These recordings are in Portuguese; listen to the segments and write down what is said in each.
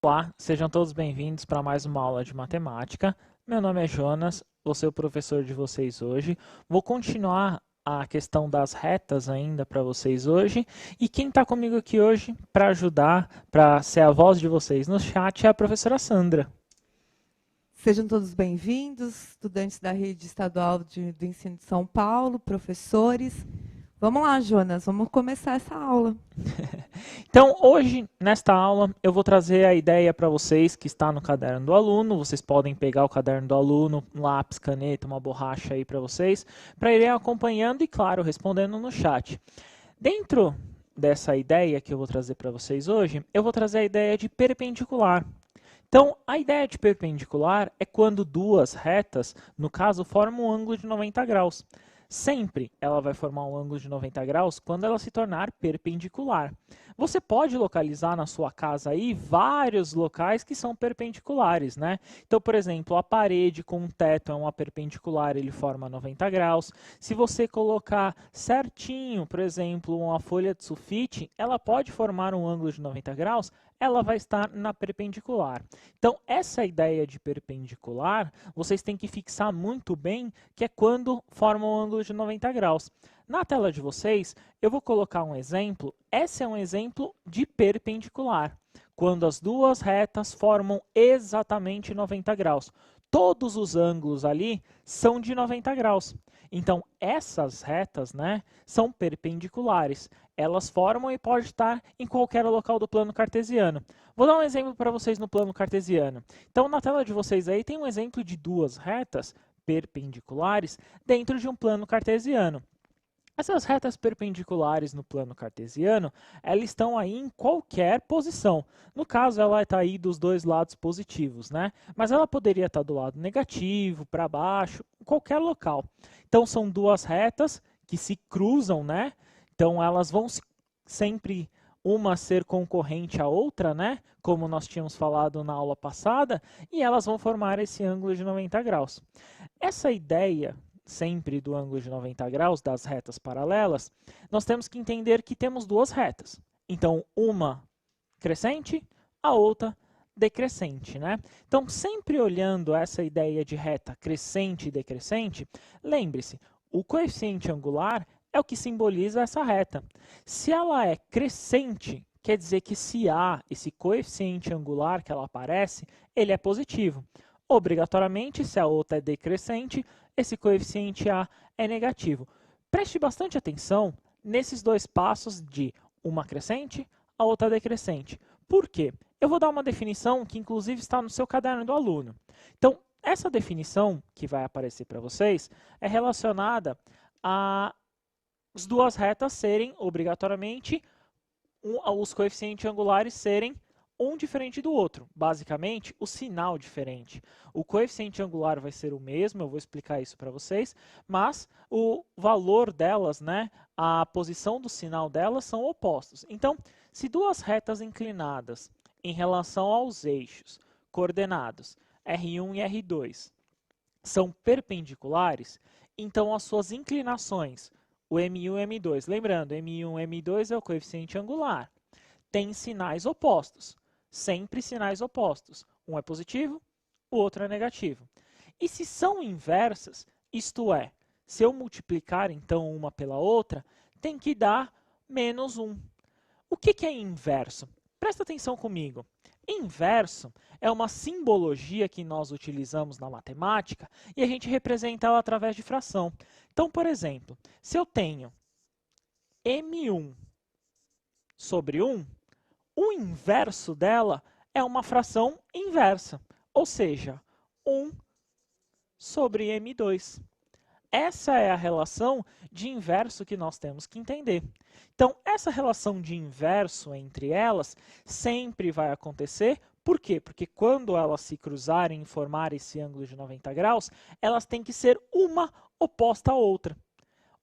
Olá, sejam todos bem-vindos para mais uma aula de matemática. Meu nome é Jonas, vou ser o professor de vocês hoje. Vou continuar a questão das retas ainda para vocês hoje. E quem está comigo aqui hoje para ajudar, para ser a voz de vocês no chat, é a professora Sandra. Sejam todos bem-vindos, estudantes da Rede Estadual do Ensino de São Paulo, professores. Vamos lá, Jonas, vamos começar essa aula. Então, hoje, nesta aula, eu vou trazer a ideia para vocês que está no caderno do aluno. Vocês podem pegar o caderno do aluno, um lápis, caneta, uma borracha aí para vocês, para irem acompanhando e, claro, respondendo no chat. Dentro dessa ideia que eu vou trazer para vocês hoje, eu vou trazer a ideia de perpendicular. Então, a ideia de perpendicular é quando duas retas, no caso, formam um ângulo de 90 graus. Sempre ela vai formar um ângulo de 90 graus quando ela se tornar perpendicular. Você pode localizar na sua casa aí vários locais que são perpendiculares, né? Então, por exemplo, a parede com um teto é uma perpendicular, ele forma 90 graus. Se você colocar certinho, por exemplo, uma folha de sulfite, ela pode formar um ângulo de 90 graus, ela vai estar na perpendicular. Então, essa ideia de perpendicular, vocês têm que fixar muito bem, que é quando forma um ângulo de 90 graus. Na tela de vocês, eu vou colocar um exemplo. Esse é um exemplo de perpendicular, quando as duas retas formam exatamente 90 graus. Todos os ângulos ali são de 90 graus. Então, essas retas, né, são perpendiculares. Elas formam e pode estar em qualquer local do plano cartesiano. Vou dar um exemplo para vocês no plano cartesiano. Então, na tela de vocês aí tem um exemplo de duas retas perpendiculares dentro de um plano cartesiano. Essas retas perpendiculares no plano cartesiano, elas estão aí em qualquer posição. No caso, ela está aí dos dois lados positivos, né? Mas ela poderia estar do lado negativo, para baixo, em qualquer local. Então, são duas retas que se cruzam, né? Então, elas vão sempre uma ser concorrente à outra, né? Como nós tínhamos falado na aula passada, e elas vão formar esse ângulo de 90 graus. Essa ideia sempre do ângulo de 90 graus, das retas paralelas, nós temos que entender que temos duas retas. Então, uma crescente, a outra decrescente, né? Então, sempre olhando essa ideia de reta crescente e decrescente, lembre-se, o coeficiente angular é o que simboliza essa reta. Se ela é crescente, quer dizer que se há esse coeficiente angular que ela aparece, ele é positivo. Obrigatoriamente, se a outra é decrescente, esse coeficiente A é negativo. Preste bastante atenção nesses dois passos de uma crescente, a outra decrescente. Por quê? Eu vou dar uma definição que, inclusive, está no seu caderno do aluno. Então, essa definição que vai aparecer para vocês é relacionada às duas retas serem, obrigatoriamente, os coeficientes angulares serem um diferente do outro, basicamente o sinal diferente. O coeficiente angular vai ser o mesmo, eu vou explicar isso para vocês, mas o valor delas, né, a posição do sinal delas são opostos. Então, se duas retas inclinadas em relação aos eixos coordenados R1 e R2 são perpendiculares, então as suas inclinações, o M1 e o M2, lembrando, M1 e M2 é o coeficiente angular, tem sinais opostos. Sempre sinais opostos. Um é positivo, o outro é negativo. E se são inversas, isto é, se eu multiplicar então uma pela outra, tem que dar menos 1. O que é inverso? Presta atenção comigo. Inverso é uma simbologia que nós utilizamos na matemática e a gente representa ela através de fração. Então, por exemplo, se eu tenho M1 sobre 1, o inverso dela é uma fração inversa, ou seja, 1 sobre M2. Essa é a relação de inverso que nós temos que entender. Então, essa relação de inverso entre elas sempre vai acontecer. Por quê? Porque quando elas se cruzarem e formar esse ângulo de 90 graus, elas têm que ser uma oposta à outra.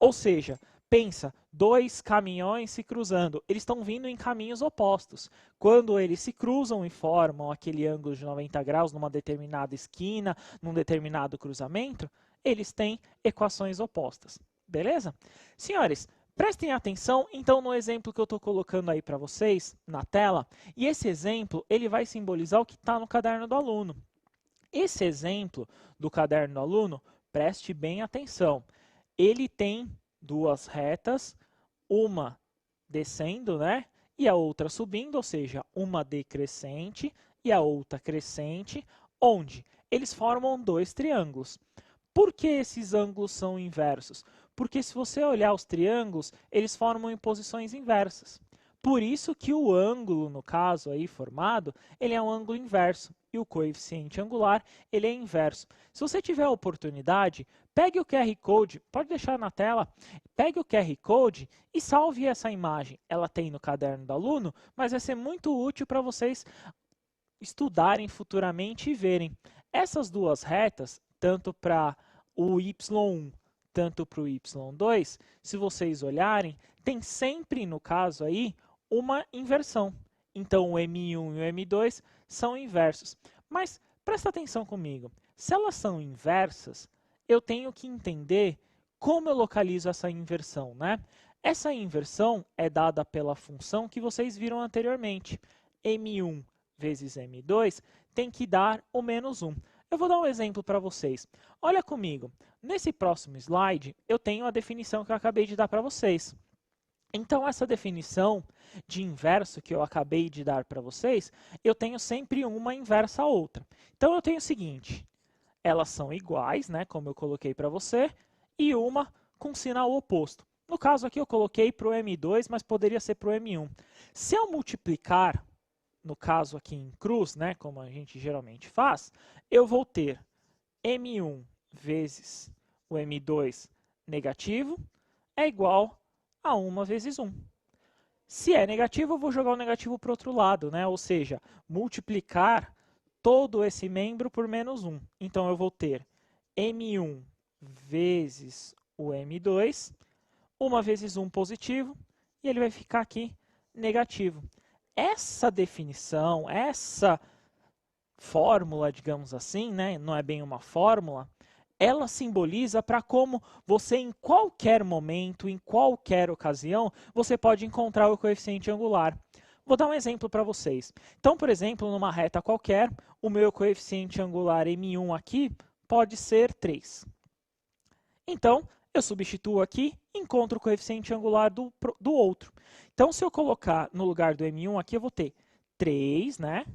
Ou seja, Pensa, dois caminhões se cruzando, eles estão vindo em caminhos opostos. Quando eles se cruzam e formam aquele ângulo de 90 graus numa determinada esquina, num determinado cruzamento, eles têm equações opostas. Beleza? Senhores, prestem atenção, então, no exemplo que eu estou colocando aí para vocês, na tela, e esse exemplo ele vai simbolizar o que está no caderno do aluno. Esse exemplo do caderno do aluno, preste bem atenção, ele tem duas retas, uma descendo, né? E a outra subindo, ou seja, uma decrescente e a outra crescente, onde eles formam dois triângulos. Por que esses ângulos são inversos? Porque se você olhar os triângulos, eles formam em posições inversas. Por isso que o ângulo, no caso aí formado, ele é um ângulo inverso. E o coeficiente angular, ele é inverso. Se você tiver a oportunidade, pegue o QR Code, pode deixar na tela, pegue o QR Code e salve essa imagem. Ela tem no caderno do aluno, mas vai ser muito útil para vocês estudarem futuramente e verem. Essas duas retas, tanto para o y1, tanto para o y2, se vocês olharem, tem sempre, no caso aí, uma inversão. Então, o M1 e o M2 são inversos. Mas, presta atenção comigo, se elas são inversas, eu tenho que entender como eu localizo essa inversão, né? Essa inversão é dada pela função que vocês viram anteriormente. M1 vezes M2 tem que dar o menos 1. Eu vou dar um exemplo para vocês. Olha comigo, nesse próximo slide eu tenho a definição que eu acabei de dar para vocês. Então, essa definição de inverso que eu acabei de dar para vocês, eu tenho sempre uma inversa a outra. Então, eu tenho o seguinte, elas são iguais, né, como eu coloquei para você, e uma com sinal oposto. No caso aqui eu coloquei para o M2, mas poderia ser para o M1. Se eu multiplicar, no caso aqui em cruz, né, como a gente geralmente faz, eu vou ter M1 vezes o M2 negativo é igual a 1 vezes 1. Se é negativo, eu vou jogar o negativo para o outro lado, né? Ou seja, multiplicar todo esse membro por menos 1. Então, eu vou ter M1 vezes o M2, 1 vezes 1 positivo, e ele vai ficar aqui negativo. Essa definição, essa fórmula, digamos assim, né? Não é bem uma fórmula, ela simboliza para como você, em qualquer momento, em qualquer ocasião, você pode encontrar o coeficiente angular. Vou dar um exemplo para vocês. Então, por exemplo, numa reta qualquer, o meu coeficiente angular M1 aqui pode ser 3. Então, eu substituo aqui e encontro o coeficiente angular do outro. Então, se eu colocar no lugar do M1 aqui, eu vou ter 3, né?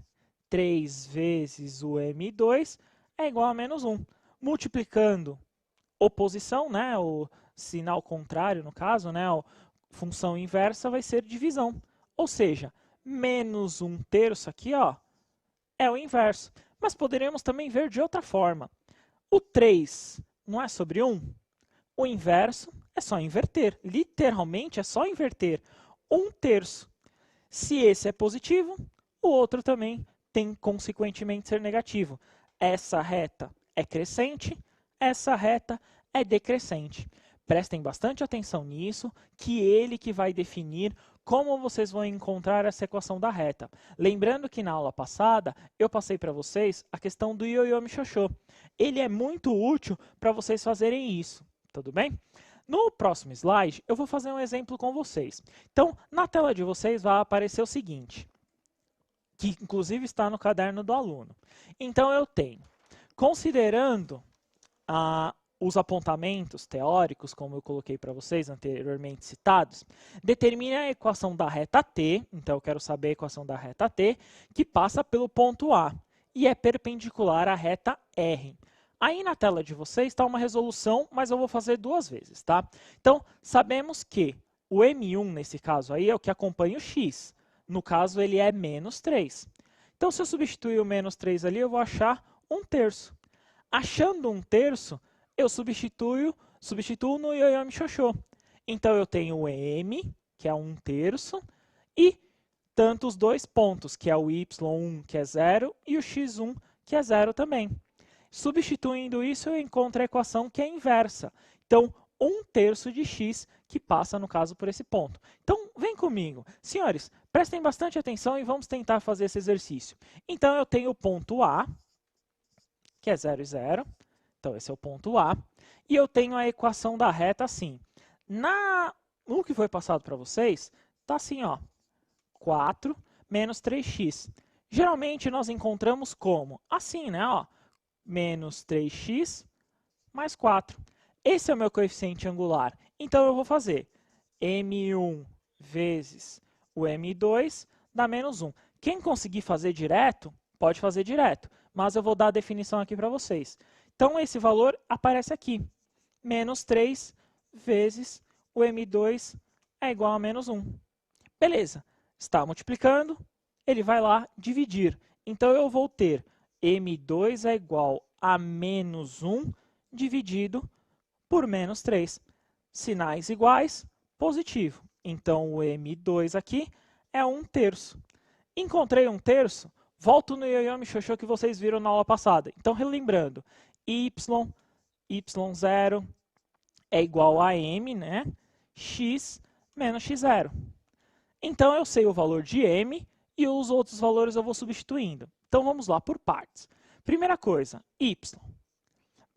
3 vezes o M2 é igual a menos 1. Multiplicando oposição, né, o sinal contrário no caso, né, a função inversa vai ser divisão. Ou seja, menos 1/3 aqui, ó, é o inverso. Mas poderíamos também ver de outra forma. O 3 não é sobre 1? O inverso é só inverter. Literalmente é só inverter. 1/3. Se esse é positivo, o outro também tem consequentemente ser negativo. Essa reta é crescente, essa reta é decrescente. Prestem bastante atenção nisso, que ele que vai definir como vocês vão encontrar essa equação da reta. Lembrando que na aula passada, eu passei para vocês a questão do ioiô mixoxô. Ele é muito útil para vocês fazerem isso, tudo bem? No próximo slide, eu vou fazer um exemplo com vocês. Então, na tela de vocês vai aparecer o seguinte, que inclusive está no caderno do aluno. Então, eu tenho, considerando os apontamentos teóricos, como eu coloquei para vocês anteriormente citados, determine a equação da reta t, então eu quero saber a equação da reta t, que passa pelo ponto A e é perpendicular à reta R. Aí na tela de vocês está uma resolução, mas eu vou fazer duas vezes, tá? Então, sabemos que o M1, nesse caso aí, é o que acompanha o x. No caso, ele é menos 3. Então, se eu substituir o menos 3 ali, eu vou achar 1/3. Achando 1/3, eu substituo no ioiô mixoxô. Então, eu tenho o M, que é 1/3, e tantos dois pontos, que é o y1, que é 0, e o x1, que é 0 também. Substituindo isso, eu encontro a equação que é inversa. Então, 1/3 de x, que passa, no caso, por esse ponto. Então, vem comigo. Senhores, prestem bastante atenção e vamos tentar fazer esse exercício. Então, eu tenho o ponto A, que é 0 e 0. Então, esse é o ponto A. E eu tenho a equação da reta assim. No que foi passado para vocês, está assim, ó, 4 menos 3x. Geralmente, nós encontramos como? Assim, né? Ó, menos 3x mais 4. Esse é o meu coeficiente angular. Então, eu vou fazer m1 vezes o m2 dá menos 1. Quem conseguir fazer direto, pode fazer direto. Mas eu vou dar a definição aqui para vocês. Então, esse valor aparece aqui. Menos 3 vezes o m2 é igual a menos 1. Beleza. Está multiplicando, ele vai lá dividir. Então, eu vou ter m2 é igual a menos 1 dividido por menos 3. Sinais iguais, positivo. Então, o m2 aqui é 1/3. Encontrei 1/3, volto no ioiô mixoxô que vocês viram na aula passada. Então, relembrando, y0 é igual a m, né? X menos x0. Então, eu sei o valor de m e os outros valores eu vou substituindo. Então, vamos lá por partes. Primeira coisa, y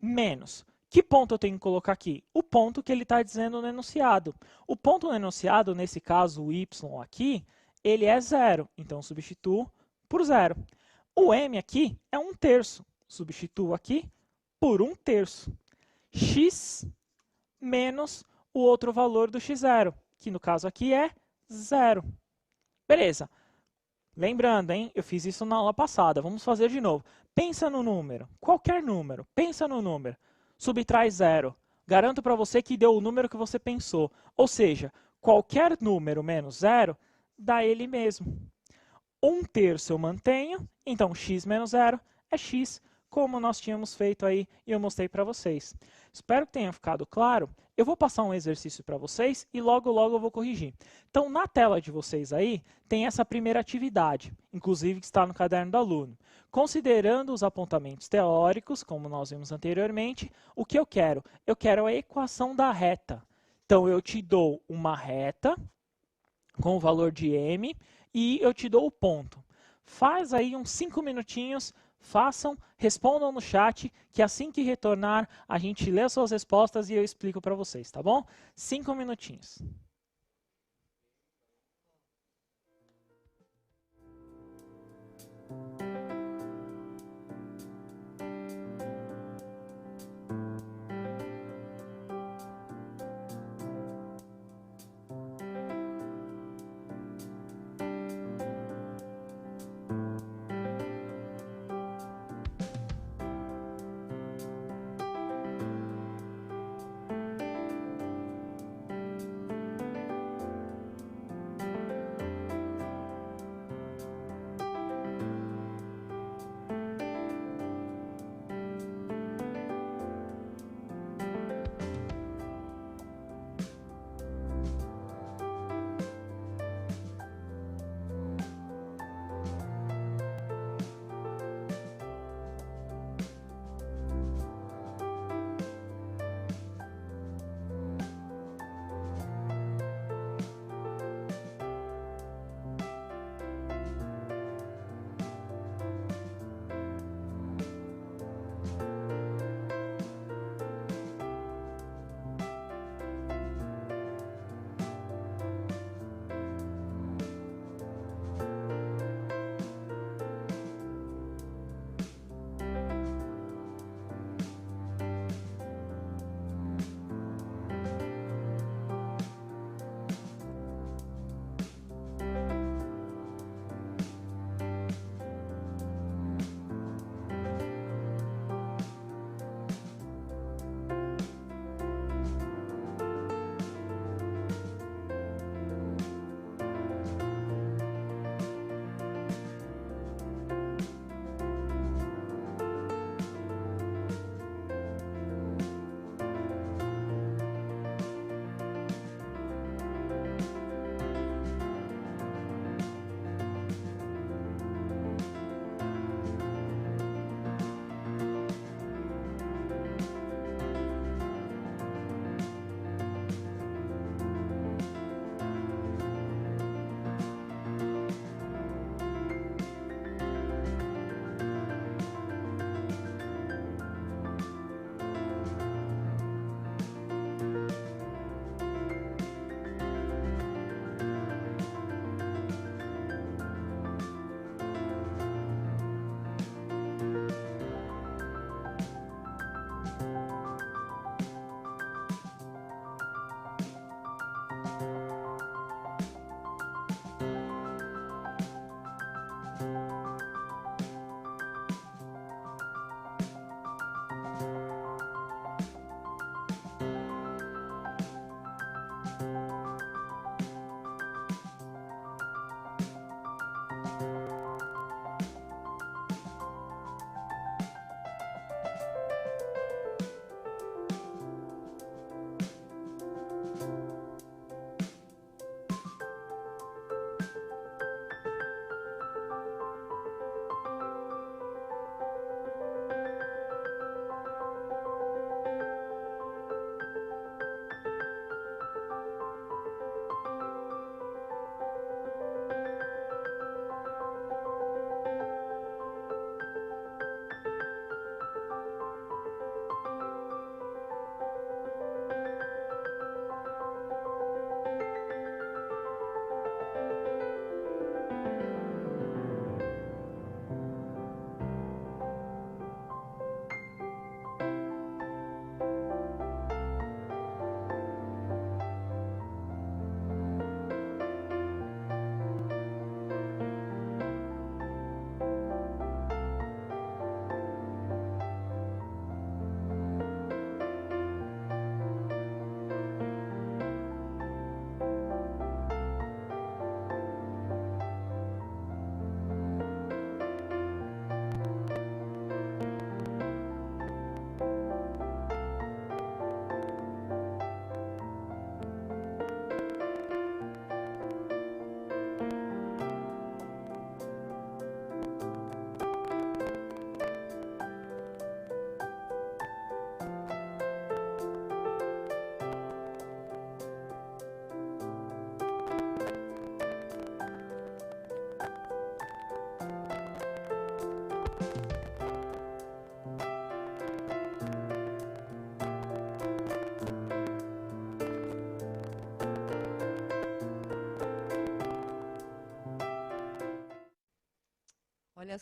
menos. Que ponto eu tenho que colocar aqui? O ponto que ele está dizendo no enunciado. O ponto no enunciado, nesse caso, o y aqui, ele é 0. Então, substituo por 0. O m aqui é 1/3. Substituo aqui por 1/3. X menos o outro valor do x0, que no caso aqui é 0. Beleza. Lembrando, hein? Eu fiz isso na aula passada. Vamos fazer de novo. Pensa no número. Qualquer número. Pensa no número. Subtrai 0. Garanto para você que deu o número que você pensou. Ou seja, qualquer número menos 0 dá ele mesmo. 1/3 eu mantenho. Então, x menos 0 é x, como nós tínhamos feito aí e eu mostrei para vocês. Espero que tenha ficado claro. Eu vou passar um exercício para vocês e logo eu vou corrigir. Então, na tela de vocês aí, tem essa primeira atividade, inclusive que está no caderno do aluno. Considerando os apontamentos teóricos, como nós vimos anteriormente, o que eu quero? Eu quero a equação da reta. Então, eu te dou uma reta com o valor de m e eu te dou o ponto. Faz aí uns 5 minutinhos. Façam, respondam no chat, que assim que retornar, a gente lê as suas respostas e eu explico para vocês, tá bom? 5 minutinhos.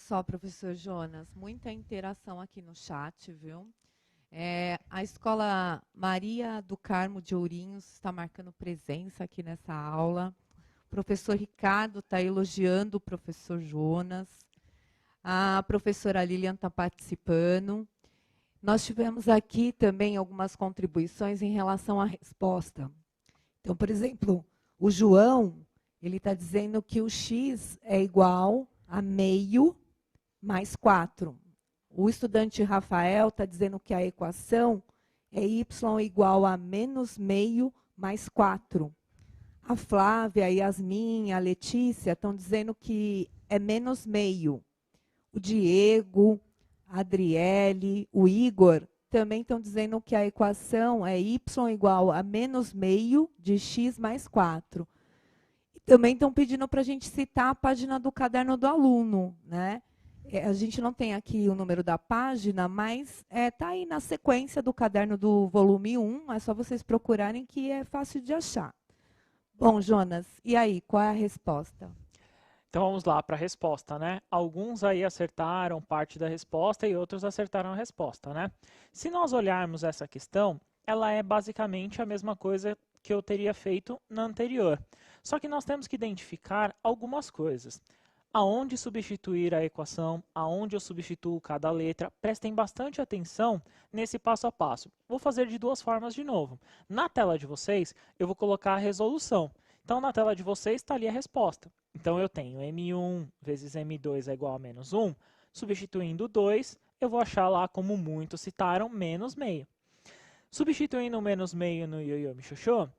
só, professor Jonas, muita interação aqui no chat, viu? A Escola Maria do Carmo de Ourinhos está marcando presença aqui nessa aula. O professor Ricardo está elogiando o professor Jonas. A professora Lilian está participando. Nós tivemos aqui também algumas contribuições em relação à resposta. Então, por exemplo, o João, ele está dizendo que o x é igual a meio mais 4. O estudante Rafael está dizendo que a equação é y igual a menos meio mais 4. A Flávia, a Yasmin, a Letícia estão dizendo que é menos meio. O Diego, a Adriele, o Igor também estão dizendo que a equação é y igual a menos meio de x mais 4. E também estão pedindo para a gente citar a página do caderno do aluno, né? A gente não tem aqui o número da página, mas está aí na sequência do caderno do volume 1, é só vocês procurarem que é fácil de achar. Bom, Jonas, e aí, qual é a resposta? Então vamos lá para a resposta, né? Alguns aí acertaram parte da resposta e outros acertaram a resposta, né? Se nós olharmos essa questão, ela é basicamente a mesma coisa que eu teria feito na anterior. Só que nós temos que identificar algumas coisas. Aonde substituir a equação, aonde eu substituo cada letra. Prestem bastante atenção nesse passo a passo. Vou fazer de duas formas de novo. Na tela de vocês, eu vou colocar a resolução. Então, na tela de vocês está ali a resposta. Então, eu tenho M1 vezes M2 é igual a menos 1. Substituindo 2, eu vou achar lá, como muitos citaram, menos meio. Substituindo o menos meio no ioiô michôchô,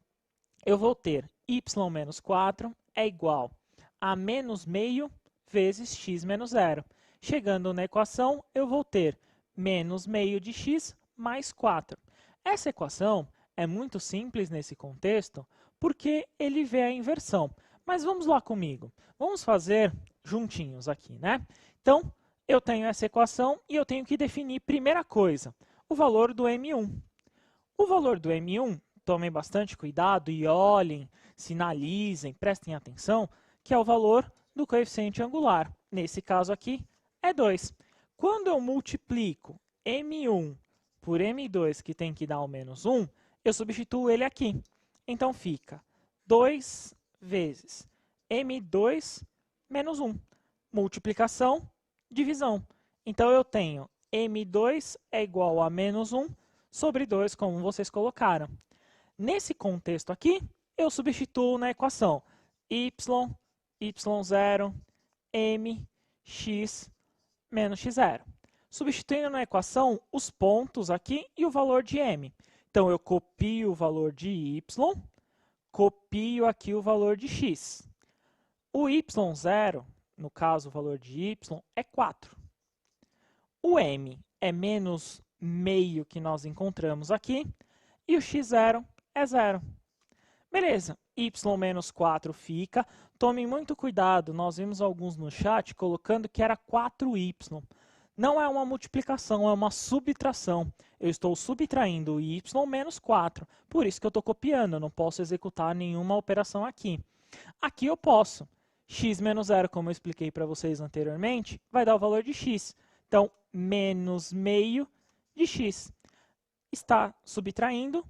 eu vou ter y menos 4 é igual a menos meio vezes x menos 0. Chegando na equação, eu vou ter menos meio de x mais 4. Essa equação é muito simples nesse contexto, porque ele vê a inversão. Mas vamos lá comigo. Vamos fazer juntinhos aqui, né? Então, eu tenho essa equação e eu tenho que definir, primeira coisa, o valor do M1. O valor do M1, tomem bastante cuidado e olhem, sinalizem, prestem atenção, que é o valor do coeficiente angular. Nesse caso aqui, é 2. Quando eu multiplico M1 por M2, que tem que dar o menos 1, eu substituo ele aqui. Então, fica 2 vezes M2 menos 1. Multiplicação, divisão. Então, eu tenho M2 é igual a menos 1 sobre 2, como vocês colocaram. Nesse contexto aqui, eu substituo na equação y, y0, m, x, menos x0. Substituindo na equação os pontos aqui e o valor de m. Então, eu copio o valor de y, copio aqui o valor de x. O y0, no caso o valor de y, é 4. O m é menos meio que nós encontramos aqui e o x0 é 0. Beleza, y menos 4 fica. Tomem muito cuidado, nós vimos alguns no chat colocando que era 4y. Não é uma multiplicação, é uma subtração. Eu estou subtraindo y menos 4. Por isso que eu estou copiando, eu não posso executar nenhuma operação aqui. Aqui eu posso. X menos 0, como eu expliquei para vocês anteriormente, vai dar o valor de x. Então, menos meio de x. Está subtraindo,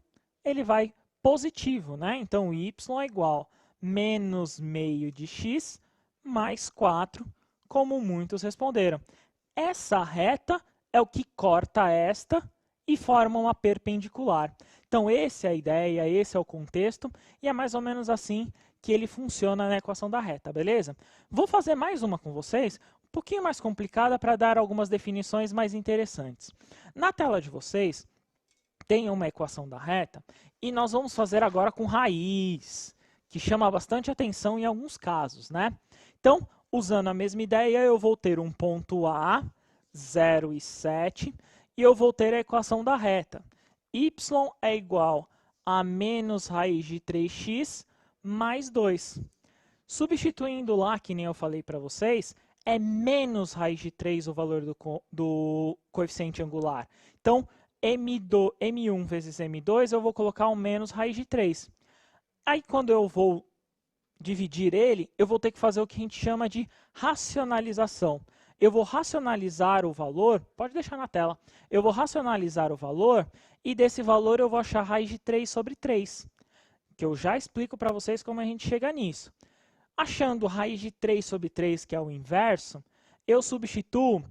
ele vai positivo, né? Então, y é igual a menos meio de x mais 4, como muitos responderam. Essa reta é o que corta esta e forma uma perpendicular. Então, essa é a ideia, esse é o contexto, e é mais ou menos assim que ele funciona na equação da reta, beleza? Vou fazer mais uma com vocês, um pouquinho mais complicada para dar algumas definições mais interessantes. Na tela de vocês, tem uma equação da reta, e nós vamos fazer agora com raiz, que chama bastante atenção em alguns casos, né? Então, usando a mesma ideia, eu vou ter um ponto A, 0 e 7, e eu vou ter a equação da reta. Y é igual a menos raiz de 3x mais 2. Substituindo lá, que nem eu falei para vocês, é menos raiz de 3 o valor do coeficiente angular. Então, M1 vezes M2, eu vou colocar um menos raiz de 3. Aí, quando eu vou dividir ele, eu vou ter que fazer o que a gente chama de racionalização. eu vou racionalizar o valor, pode deixar na tela, eu vou racionalizar o valor e desse valor eu vou achar a raiz de 3 sobre 3, que eu já explico para vocês como a gente chega nisso. Achando raiz de 3 sobre 3, que é o inverso, eu substituo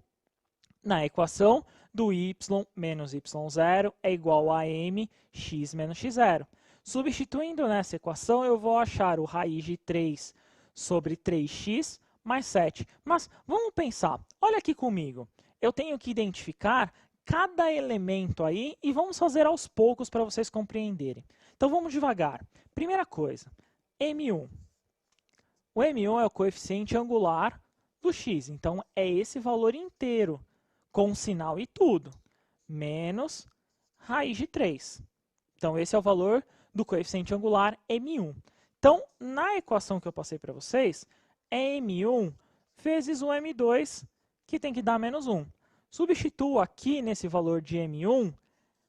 na equação do y menos y0 é igual a mx menos x0. Substituindo nessa equação, eu vou achar o raiz de 3 sobre 3x mais 7. Mas vamos pensar, olha aqui comigo. Eu tenho que identificar cada elemento aí e vamos fazer aos poucos para vocês compreenderem. Então vamos devagar. Primeira coisa, M1. O M1 é o coeficiente angular do x, então é esse valor inteiro, com sinal e tudo, menos raiz de 3. Então esse é o valor do coeficiente angular M1. Então, na equação que eu passei para vocês, é M1 vezes o M2, que tem que dar menos 1. Substituo aqui nesse valor de M1,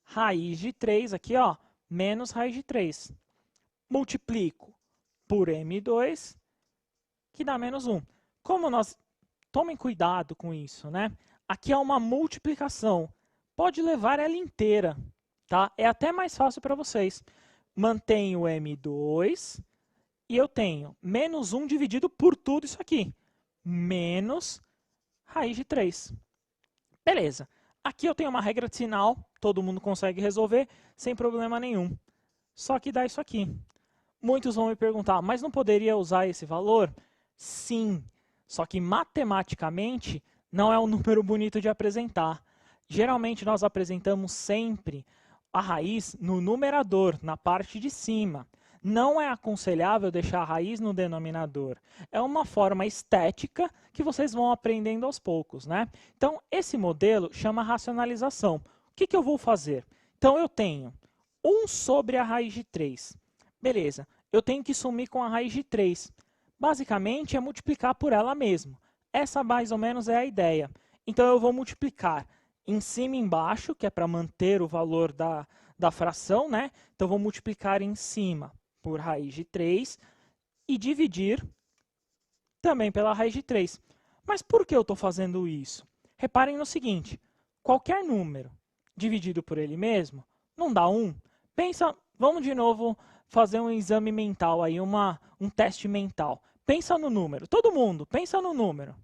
raiz de 3, aqui, ó, menos raiz de 3. Multiplico por M2, que dá menos 1. Como nós... Tomem cuidado com isso, né? Aqui é uma multiplicação. Pode levar ela inteira, tá? É até mais fácil para vocês. Mantenho M2 e eu tenho menos 1 dividido por tudo isso aqui. Menos raiz de 3. Beleza. Aqui eu tenho uma regra de sinal, todo mundo consegue resolver sem problema nenhum. Só que dá isso aqui. Muitos vão me perguntar, mas não poderia usar esse valor? Sim, só que matematicamente não é um número bonito de apresentar. Geralmente nós apresentamos sempre a raiz no numerador, na parte de cima. Não é aconselhável deixar a raiz no denominador. É uma forma estética que vocês vão aprendendo aos poucos, né? Então, esse modelo chama racionalização. O que eu vou fazer? Então, eu tenho 1 sobre a raiz de 3. Beleza, eu tenho que sumir com a raiz de 3. Basicamente, é multiplicar por ela mesma. Essa, mais ou menos, é a ideia. Então, eu vou multiplicar em cima e embaixo, que é para manter o valor da fração, né? Então, eu vou multiplicar em cima por raiz de 3 e dividir também pela raiz de 3. Mas por que eu estou fazendo isso? Reparem no seguinte, qualquer número dividido por ele mesmo não dá 1. Pensa, vamos de novo fazer um exame mental, aí, um teste mental. Pensa no número, todo mundo, pensa no número.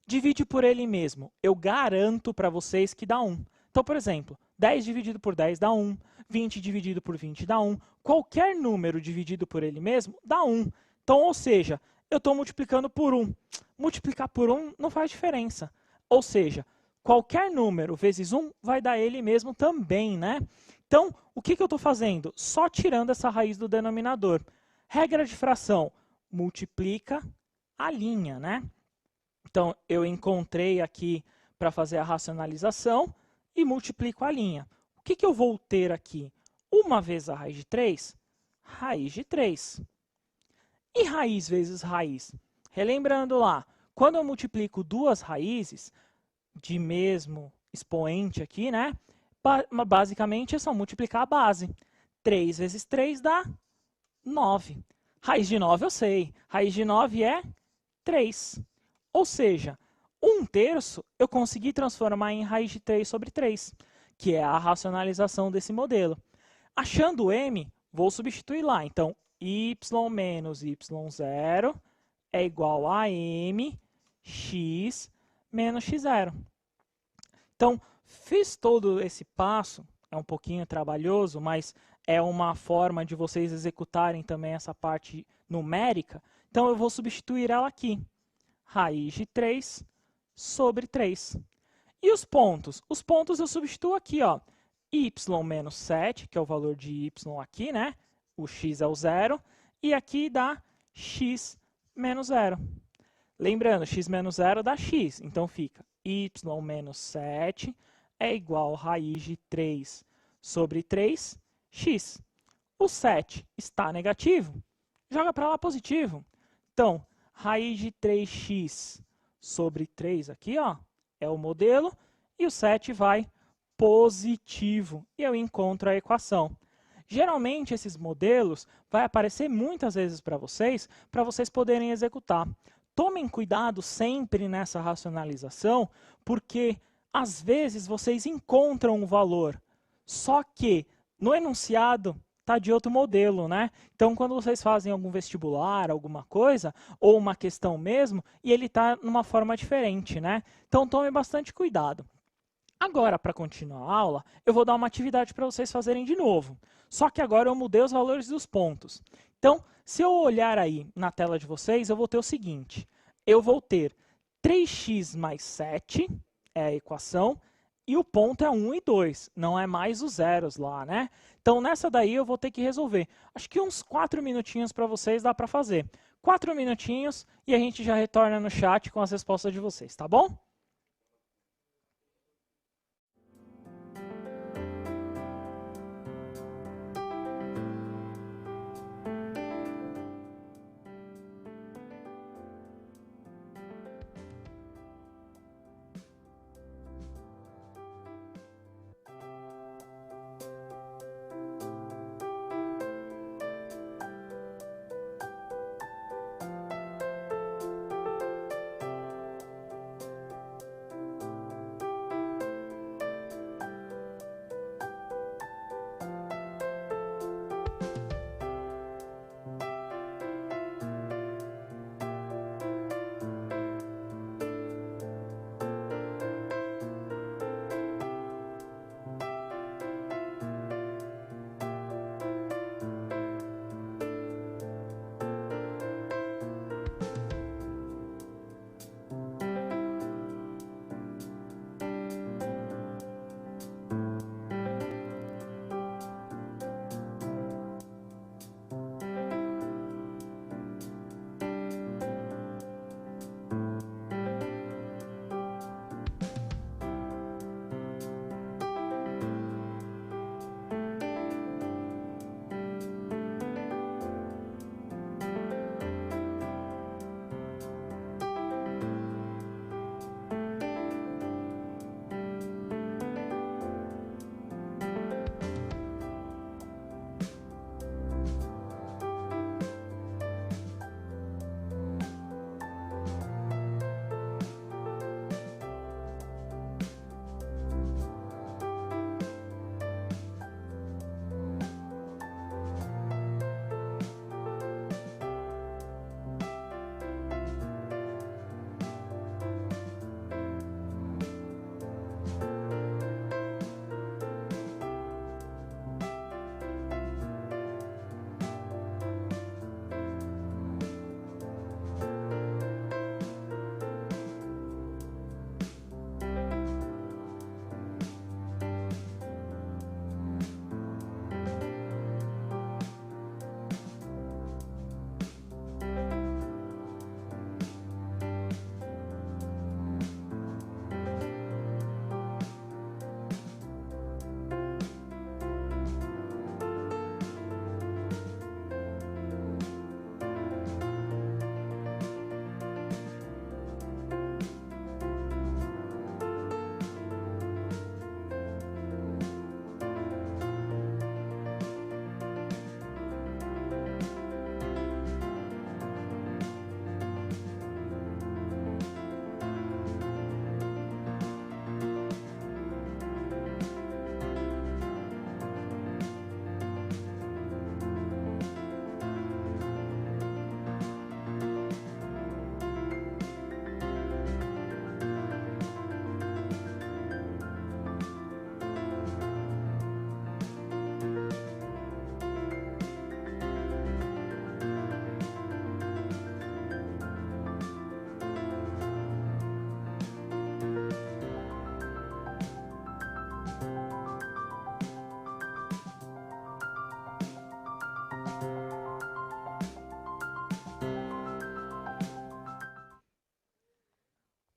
Divide por ele mesmo, eu garanto para vocês que dá 1. Então, por exemplo, 10 dividido por 10 dá 1, 20 dividido por 20 dá 1. Qualquer número dividido por ele mesmo dá 1. Então, ou seja, eu estou multiplicando por 1. Multiplicar por 1 não faz diferença. Ou seja, qualquer número vezes 1 vai dar ele mesmo também, né? Então, o que eu estou fazendo? Só tirando essa raiz do denominador. Regra de fração, multiplica a linha, né? Então, eu encontrei aqui para fazer a racionalização e multiplico a linha. O que eu vou ter aqui? 1 vezes a raiz de 3, raiz de 3. E raiz vezes raiz? Relembrando lá, quando eu multiplico duas raízes de mesmo expoente aqui, né? Basicamente é só multiplicar a base. 3 vezes 3 dá 9. Raiz de 9 eu sei. Raiz de 9 é 3. Ou seja, 1/3 eu consegui transformar em raiz de 3 sobre 3, que é a racionalização desse modelo. Achando m, vou substituir lá. Então, y menos y0 é igual a mx menos x0. Então, fiz todo esse passo, é um pouquinho trabalhoso, mas é uma forma de vocês executarem também essa parte numérica. Então, eu vou substituir ela aqui. Raiz de 3 sobre 3. E os pontos? Os pontos eu substituo aqui, ó. Y menos 7, que é o valor de y aqui, né? O x é o 0. E aqui dá x menos 0. Lembrando, x menos 0 dá x. Então, fica y menos 7 é igual a raiz de 3 sobre 3x. O 7 está negativo, joga para lá positivo. Então, raiz de 3x sobre 3 aqui, ó, é o modelo, e o 7 vai positivo. E eu encontro a equação. Geralmente, esses modelos vai aparecer muitas vezes para vocês poderem executar. tomem cuidado sempre nessa racionalização, porque às vezes vocês encontram um valor, só que no enunciado está de outro modelo, né? Então, quando vocês fazem algum vestibular, alguma coisa, ou uma questão mesmo, e ele está numa forma diferente, né? Então, tome bastante cuidado. Agora, para continuar a aula, eu vou dar uma atividade para vocês fazerem de novo. Só que agora eu mudei os valores dos pontos. Então, se eu olhar aí na tela de vocês, eu vou ter o seguinte. Eu vou ter 3x mais 7, é a equação, e o ponto é 1 e 2, não é mais os zeros lá, né? Então, nessa daí eu vou ter que resolver. Acho que uns 4 minutinhos para vocês dá para fazer. 4 minutinhos e a gente já retorna no chat com as respostas de vocês, tá bom?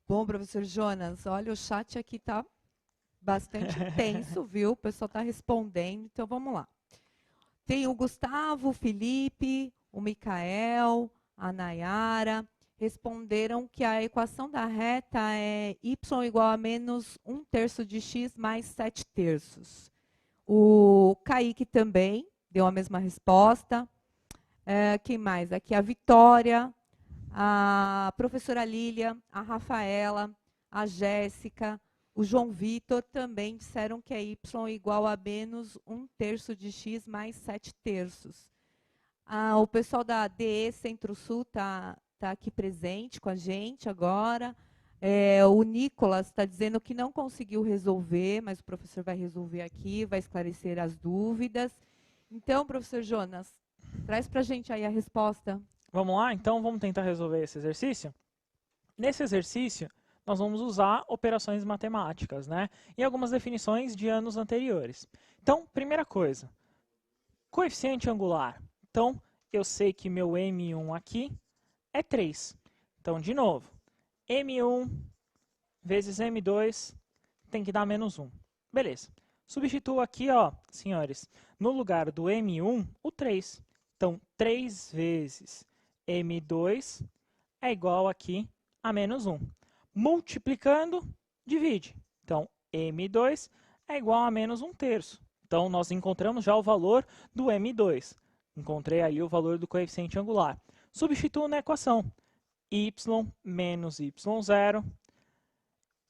Bom, professor Jonas, olha, o chat aqui está bastante intenso, viu? O pessoal está respondendo, então vamos lá. Tem o Gustavo, o Felipe, o Micael, a Nayara, responderam que a equação da reta é y igual a menos 1/3 de x mais 7/3. O Kaique também deu a mesma resposta. Quem mais? Aqui a Vitória, A professora Lília, a Rafaela, a Jéssica, o João Vitor também disseram que é y igual a menos 1/3 de x mais 7/3. O pessoal da DE Centro-Sul está aqui presente com a gente agora. O Nicolas está dizendo que não conseguiu resolver, mas o professor vai resolver aqui, vai esclarecer as dúvidas. Então, professor Jonas, traz para a gente aí a resposta. Vamos lá? Então, vamos tentar resolver esse exercício? Nesse exercício, nós vamos usar operações matemáticas, né? E algumas definições de anos anteriores. Então, primeira coisa, coeficiente angular. Então, eu sei que meu M1 aqui é 3. Então, de novo, M1 vezes M2 tem que dar menos 1. Beleza. Substituo aqui, ó, senhores, no lugar do M1, o 3. Então, 3 vezes M2 é igual aqui a menos 1. Multiplicando, divide. Então, M2 é igual a menos 1/3. Então, nós encontramos já o valor do M2. Encontrei ali o valor do coeficiente angular. Substituo na equação. Y menos y0,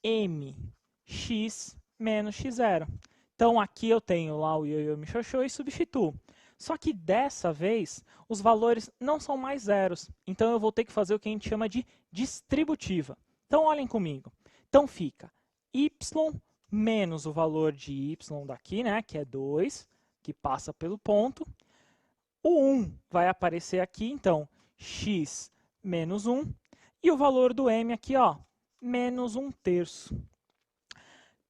mx menos x0. Então, aqui eu tenho lá o ioiô me xoxô e substituo. Só que dessa vez, os valores não são mais zeros. Então, eu vou ter que fazer o que a gente chama de distributiva. Então, olhem comigo. Então, fica y menos o valor de y daqui, né, que é 2, que passa pelo ponto. O 1 vai aparecer aqui, então, x menos 1. E o valor do m aqui, ó, menos 1/3.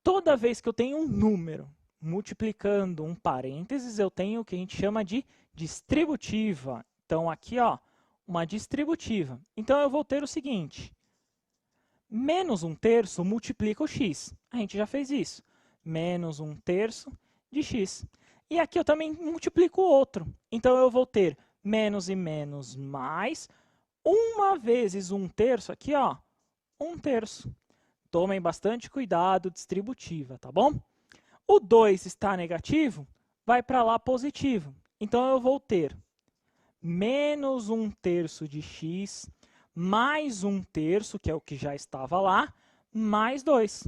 Toda vez que eu tenho um número multiplicando um parênteses, eu tenho o que a gente chama de distributiva. Então, aqui, ó, uma distributiva. Então, eu vou ter o seguinte. Menos 1/3 multiplica o x. A gente já fez isso. Menos 1/3 de x. E aqui eu também multiplico o outro. Então, eu vou ter menos e menos mais 1 vezes 1/3 aqui, ó, 1/3. Tomem bastante cuidado, distributiva, tá bom? O 2 está negativo, vai para lá positivo. Então, eu vou ter menos 1/3 de x mais 1/3, que é o que já estava lá, mais 2.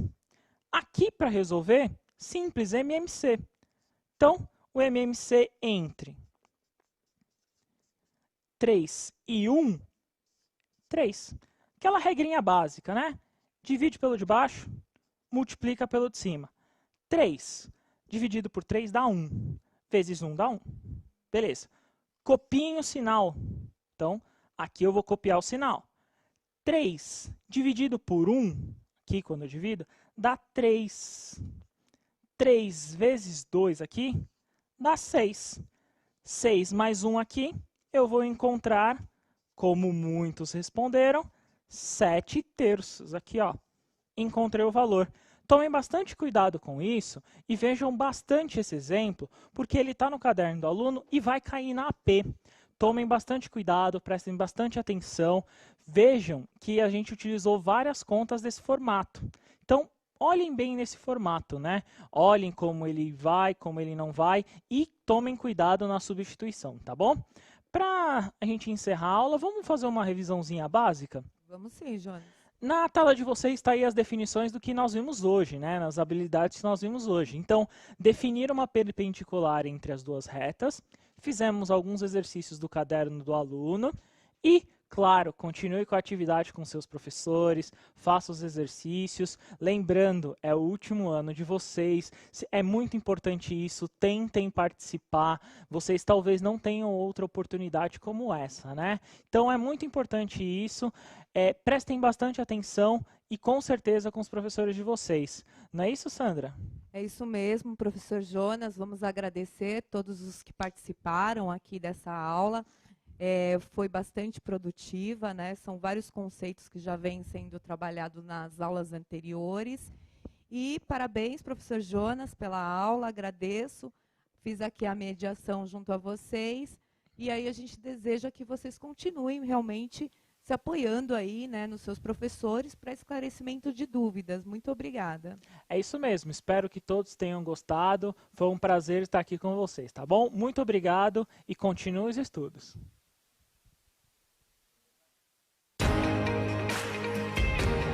Aqui, para resolver, simples, MMC. Então, o MMC entre 3 e 1, 3. Aquela regrinha básica, né? Divide pelo de baixo, multiplica pelo de cima. 3 dividido por 3 dá 1. Vezes 1 dá 1. Beleza. Copiem o sinal. Então, aqui eu vou copiar o sinal. 3 dividido por 1, aqui quando eu divido, dá 3. 3 vezes 2 aqui, dá 6. 6 mais 1 aqui, eu vou encontrar, como muitos responderam, 7/3. Aqui, ó, encontrei o valor. Tomem bastante cuidado com isso e vejam bastante esse exemplo, porque ele está no caderno do aluno e vai cair na AP. Tomem bastante cuidado, prestem bastante atenção. Vejam que a gente utilizou várias contas desse formato. Então, olhem bem nesse formato, né? Olhem como ele vai, como ele não vai e tomem cuidado na substituição, tá bom? Para a gente encerrar a aula, vamos fazer uma revisãozinha básica? Vamos sim, Jonas. Na tela de vocês está aí as definições do que nós vimos hoje, né? Nas habilidades que nós vimos hoje. Então, definir uma perpendicular entre as duas retas, fizemos alguns exercícios do caderno do aluno e, claro, continue com a atividade com seus professores, faça os exercícios. Lembrando, é o último ano de vocês, é muito importante isso, tentem participar. Vocês talvez não tenham outra oportunidade como essa, né? Então, é muito importante isso. Prestem bastante atenção e com certeza com os professores de vocês. Não é isso, Sandra? É isso mesmo, professor Jonas. Vamos agradecer todos os que participaram aqui dessa aula. Foi bastante produtiva, né? São vários conceitos que já vêm sendo trabalhados nas aulas anteriores. E parabéns, professor Jonas, pela aula, agradeço. Fiz aqui a mediação junto a vocês. E aí a gente deseja que vocês continuem realmente se apoiando aí, né, nos seus professores para esclarecimento de dúvidas. Muito obrigada. É isso mesmo, espero que todos tenham gostado. Foi um prazer estar aqui com vocês, tá bom? Muito obrigado e continuem os estudos.